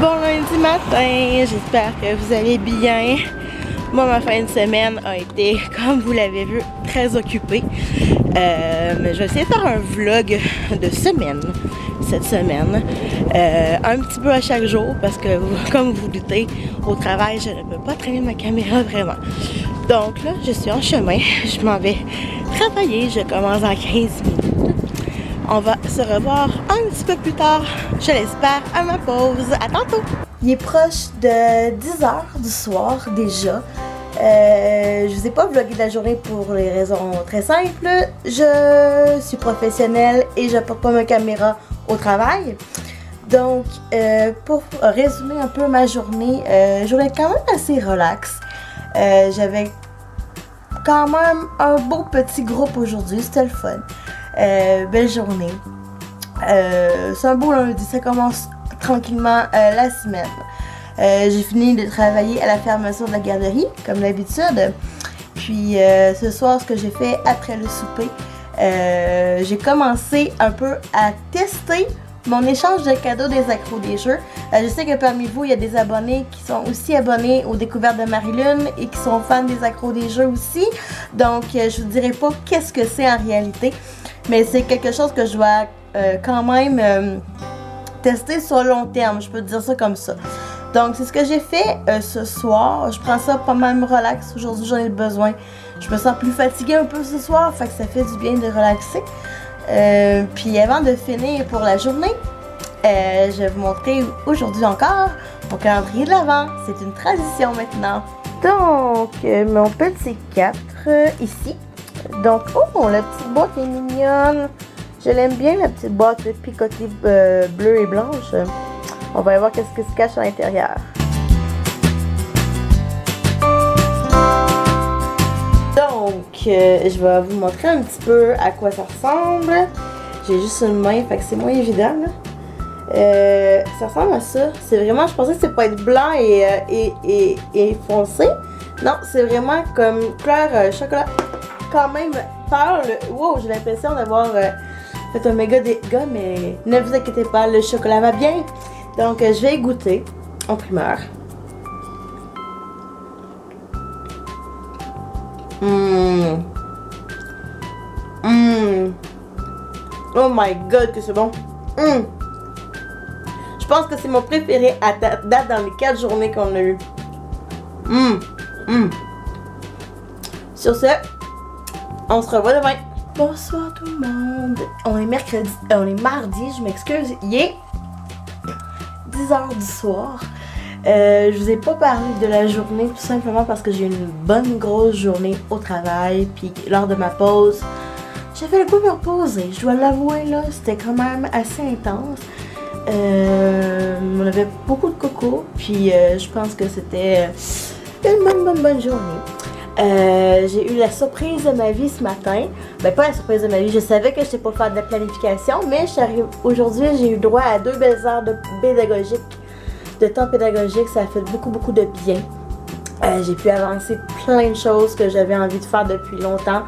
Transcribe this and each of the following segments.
Bon lundi matin, j'espère que vous allez bien. Moi, ma fin de semaine a été, comme vous l'avez vu, très occupée. Mais je vais essayer de faire un vlog de semaine, cette semaine. Un petit peu à chaque jour, parce que, comme vous doutez, au travail, je ne peux pas traîner ma caméra vraiment. Donc là, je suis en chemin, je m'en vais travailler, je commence dans 15 minutes. On va se revoir un petit peu plus tard, je l'espère, à ma pause. À tantôt! Il est proche de 10h du soir déjà. Je vous ai pas vlogué de la journée pour les raisons très simples. Je suis professionnelle et je porte pas ma caméra au travail. Donc, pour résumer un peu ma journée, journée quand même assez relax. J'avais quand même un beau petit groupe aujourd'hui, c'était le fun. Belle journée. C'est un beau lundi, ça commence tranquillement la semaine. J'ai fini de travailler à la fermeture de la garderie, comme d'habitude. Puis ce soir, ce que j'ai fait après le souper, j'ai commencé un peu à tester mon échange de cadeaux des accros des jeux. Je sais que parmi vous, il y a des abonnés qui sont aussi abonnés aux découvertes de Marie-Lune et qui sont fans des accros des jeux aussi. Donc, je vous dirai pas qu'est-ce que c'est en réalité, mais c'est quelque chose que je dois quand même tester sur le long terme, je peux dire ça comme ça. Donc, c'est ce que j'ai fait ce soir. Je prends ça pas mal relax. Aujourd'hui, j'en ai besoin. Je me sens plus fatiguée un peu ce soir, fait que ça fait du bien de relaxer. Puis avant de finir pour la journée, je vais vous montrer aujourd'hui encore mon calendrier de l'Avent. C'est une tradition maintenant. Donc, mon petit 4 ici. Donc, oh, la petite boîte est mignonne. Je l'aime bien, la petite boîte picotée bleue et blanche. On va voir qu'est-ce qui se cache à l'intérieur. Donc, je vais vous montrer un petit peu à quoi ça ressemble. J'ai juste une main, fait que c'est moins évident. Ça ressemble à ça. C'est vraiment, je pensais que c'est pas être blanc et foncé. Non, c'est vraiment comme couleur chocolat. Quand même pâle. Wow, j'ai l'impression d'avoir fait un méga dégât, mais ne vous inquiétez pas, le chocolat va bien. Donc, je vais y goûter en primeur. Oh my god, que c'est bon. Je pense que c'est mon préféré à date dans les 4 journées qu'on a eues. Sur ce, on se revoit demain. Bonsoir tout le monde. On est mercredi, on est mardi, je m'excuse. Il est 10h du soir. Je vous ai pas parlé de la journée tout simplement parce que j'ai eu une bonne grosse journée au travail. Puis lors de ma pause, j'avais le goût de me reposer. Je dois l'avouer là, c'était quand même assez intense. On avait beaucoup de coco. Puis je pense que c'était une bonne journée. J'ai eu la surprise de ma vie ce matin. Ben pas la surprise de ma vie, je savais que je n'étais pas faire de la planification, mais aujourd'hui j'ai eu droit à 2 belles heures de temps pédagogique, ça a fait beaucoup de bien. J'ai pu avancer plein de choses que j'avais envie de faire depuis longtemps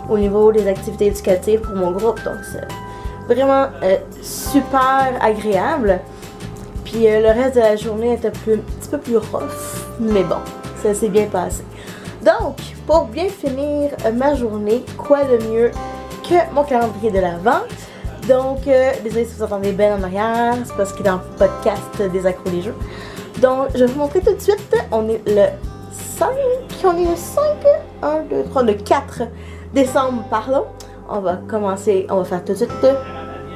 au niveau des activités éducatives pour mon groupe, donc c'est vraiment super agréable. Puis le reste de la journée était un petit peu plus rough, mais bon, ça s'est bien passé. Donc, pour bien finir ma journée, quoi de mieux que mon calendrier de l'Avent. Donc, désolé si vous entendez Ben en arrière, c'est parce qu'il est dans le podcast des accros des jeux. Donc, je vais vous montrer tout de suite. On est le 5, le 4 décembre, pardon. On va commencer, on va faire tout de suite.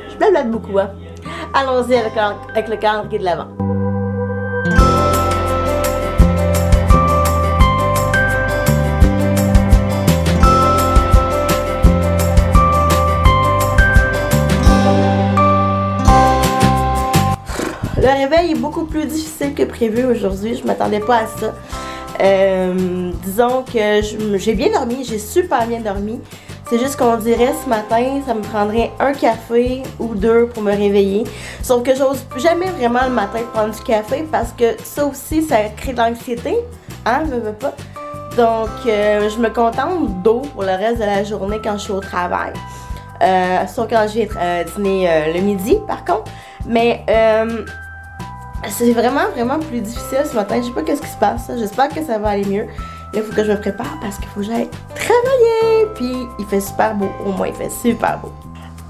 Je blablate beaucoup, hein. Allons-y avec le calendrier de l'Avent. Le réveil est beaucoup plus difficile que prévu aujourd'hui, je m'attendais pas à ça. Disons que j'ai bien dormi, j'ai super bien dormi. C'est juste qu'on dirait ce matin, ça me prendrait un café ou 2 pour me réveiller. Sauf que j'ose jamais vraiment le matin prendre du café parce que ça aussi, ça crée de l'anxiété. Hein, je veux pas. Donc, je me contente d'eau pour le reste de la journée quand je suis au travail. Sauf quand je viens dîner le midi, par contre. Mais C'est vraiment plus difficile ce matin. Je sais pas qu'est-ce qui se passe. J'espère que ça va aller mieux. Là, il faut que je me prépare parce qu'il faut que j'aille travailler. Puis, il fait super beau. Au moins, il fait super beau.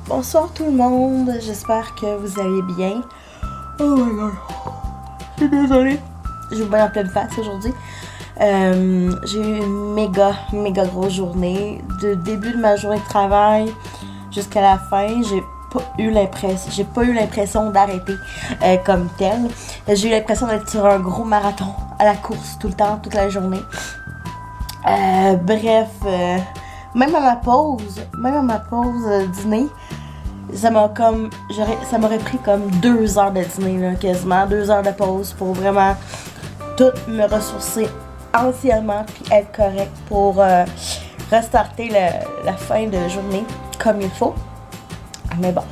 Bonsoir tout le monde. J'espère que vous allez bien. Oh my god. Je suis désolée. J'ai oublié en pleine face aujourd'hui. J'ai eu une méga grosse journée. Du début de ma journée de travail jusqu'à la fin, j'ai pas eu l'impression d'arrêter comme tel. J'ai eu l'impression d'être sur un gros marathon à la course tout le temps, toute la journée. Bref, même à ma pause dîner, ça m'aurait pris comme 2 heures de dîner, là, quasiment 2 heures de pause pour vraiment tout me ressourcer entièrement puis être correct pour restarter la fin de journée comme il faut. Mais bon,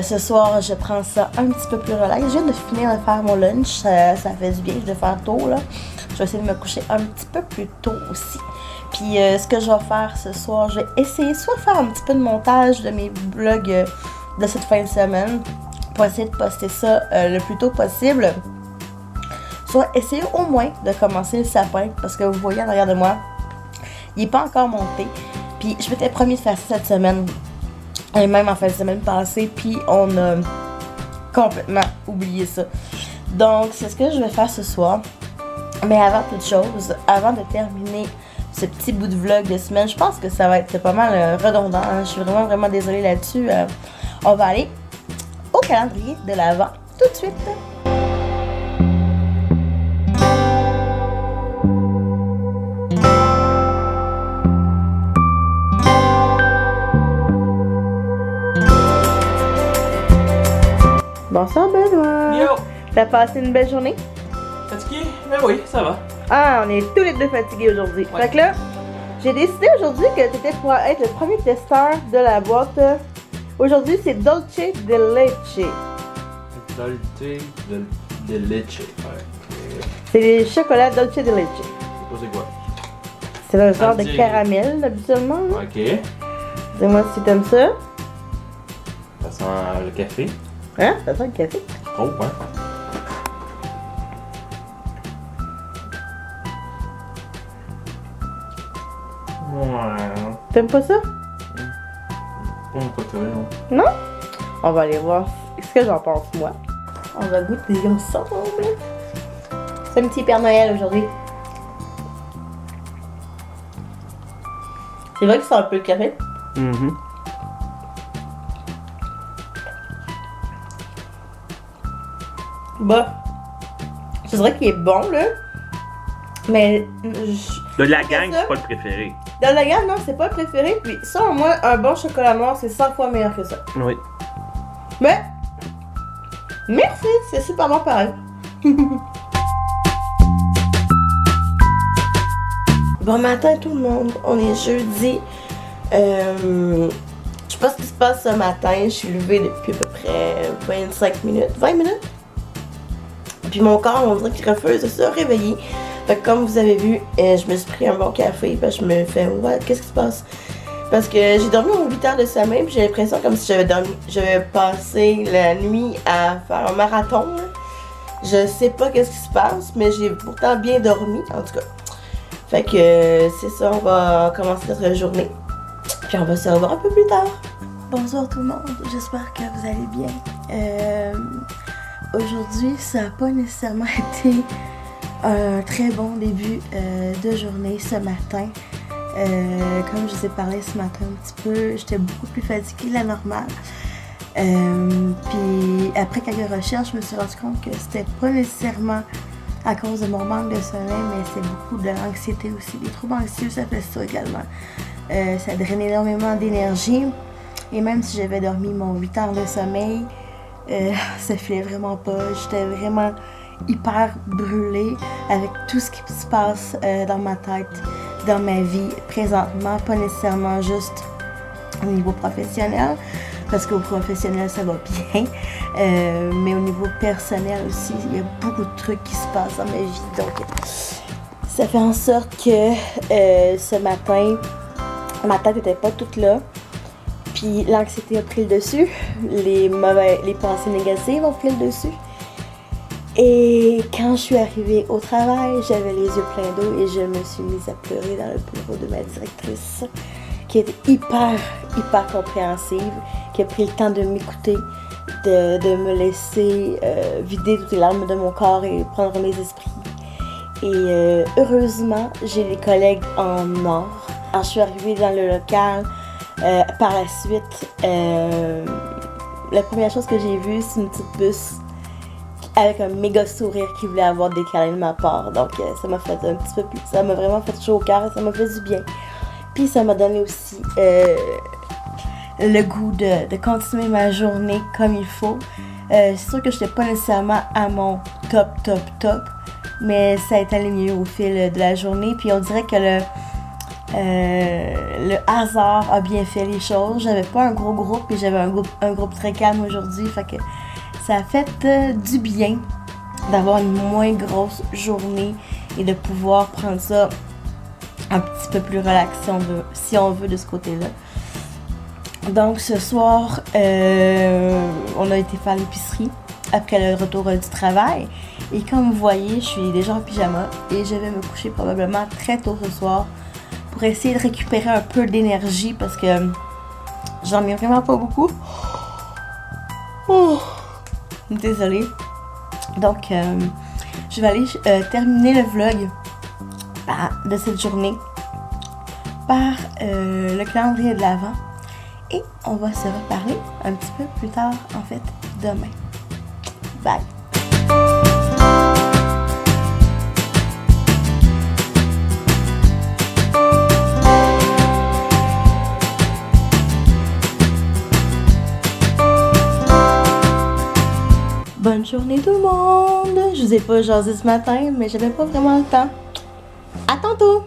ce soir, je prends ça un petit peu plus relax. Je viens de finir de faire mon lunch. Ça fait du bien de faire tôt, là. Je vais essayer de me coucher un petit peu plus tôt aussi. Puis, ce que je vais faire ce soir, je vais essayer soit faire un petit peu de montage de mes vlogs de cette fin de semaine pour essayer de poster ça le plus tôt possible. Soit essayer au moins de commencer le sapin parce que vous voyez en arrière de moi, il n'est pas encore monté. Puis, je m'étais promis de faire ça cette semaine. Et même en fin de semaine passée, puis on a complètement oublié ça. Donc, c'est ce que je vais faire ce soir. Mais avant toute chose, avant de terminer ce petit bout de vlog de semaine, je pense que ça va être pas mal redondant. Hein? Je suis vraiment désolée là-dessus. On va aller au calendrier de l'Avent tout de suite. Bonsoir Benoît! Yo! T'as passé une belle journée? Fatigué? Ben oui, ça va. Ah, on est tous les deux fatigués aujourd'hui. Ouais. Fait que là, j'ai décidé aujourd'hui que t'étais pour être le premier testeur de la boîte. Aujourd'hui, c'est Dolce de Leche. Dolce de leche. Ouais. C'est les chocolats Dolce de Leche. C'est quoi? C'est un genre de Anti- caramel, habituellement. Là. Ok. Dis-moi si t'aimes ça. Ça sent le café. Hein? Ça sent le café. Oh, ouais. Ouais. T'aimes pas ça? Pas mon préféré, non. Non? On va aller voir ce que j'en pense, moi. On va goûter ensemble. C'est un petit Père Noël aujourd'hui. C'est vrai que c'est un peu le café. Bah, c'est vrai qu'il est bon, là. Mais De la gang, c'est pas le préféré. dans la gamme, non, c'est pas le préféré. Puis ça, au moins, un bon chocolat noir, c'est 100 fois meilleur que ça. Oui. Mais, merci, c'est super bon pareil. Bon matin tout le monde, on est jeudi. Je sais pas ce qui se passe ce matin, je suis levée depuis à peu près 25 minutes, 20 minutes. Puis mon corps, on dirait qu'il refuse de se réveiller. Fait que comme vous avez vu, je me suis pris un bon café, puis je me fais ouais, qu'est-ce qui se passe? Parce que j'ai dormi aux 8 heures de sommeil, puis j'ai l'impression comme si j'avais passé la nuit à faire un marathon. Là. Je sais pas qu'est-ce qui se passe, mais j'ai pourtant bien dormi, en tout cas. Fait que c'est ça, on va commencer notre journée. Puis on va se revoir un peu plus tard. Bonsoir tout le monde, j'espère que vous allez bien. Aujourd'hui, ça n'a pas nécessairement été un très bon début de journée ce matin. Comme je vous ai parlé ce matin un petit peu, j'étais beaucoup plus fatiguée que la normale. Puis après quelques recherches, je me suis rendu compte que c'était pas nécessairement à cause de mon manque de sommeil, mais c'est beaucoup de l'anxiété aussi. Les troubles anxieux, ça fait ça également. Ça draine énormément d'énergie. Et même si j'avais dormi mon 8 heures de sommeil, ça filait vraiment pas. J'étais vraiment hyper brûlée avec tout ce qui se passe dans ma tête, dans ma vie présentement. Pas nécessairement juste au niveau professionnel, parce qu'au professionnel ça va bien, mais au niveau personnel aussi, il y a beaucoup de trucs qui se passent dans ma vie. Donc ça fait en sorte que ce matin, ma tête n'était pas toute là. Puis l'anxiété a pris le dessus, les pensées négatives ont pris le dessus. Et quand je suis arrivée au travail, j'avais les yeux pleins d'eau et je me suis mise à pleurer dans le bureau de ma directrice, qui était hyper compréhensive, qui a pris le temps de m'écouter, de me laisser vider toutes les larmes de mon corps et prendre mes esprits. Et heureusement, j'ai des collègues en or. Quand je suis arrivée dans le local, par la suite, la première chose que j'ai vue, c'est une petite bus avec un méga sourire qui voulait avoir des câlins de ma part. Donc ça m'a fait un petit peu plus, ça m'a vraiment fait chaud au cœur et ça m'a fait du bien. Puis ça m'a donné aussi le goût de continuer ma journée comme il faut. C'est sûr que je n'étais pas nécessairement à mon top, mais ça est allé mieux au fil de la journée. Puis on dirait que le hasard a bien fait les choses. J'avais pas un gros groupe et j'avais un groupe très calme aujourd'hui. Fait que ça a fait du bien d'avoir une moins grosse journée et de pouvoir prendre ça un petit peu plus relax si on veut de ce côté-là. Donc ce soir, on a été faire l'épicerie après le retour du travail. Et comme vous voyez, je suis déjà en pyjama et je vais me coucher probablement très tôt ce soir pour essayer de récupérer un peu d'énergie parce que j'en ai vraiment pas beaucoup. Oh, désolée. Donc, je vais aller terminer le vlog de cette journée par le calendrier de l'Avent. Et on va se reparler un petit peu plus tard, en fait, demain. Bye! Bonne journée tout le monde! Je vous ai pas jasé ce matin, mais j'avais pas vraiment le temps. À tantôt!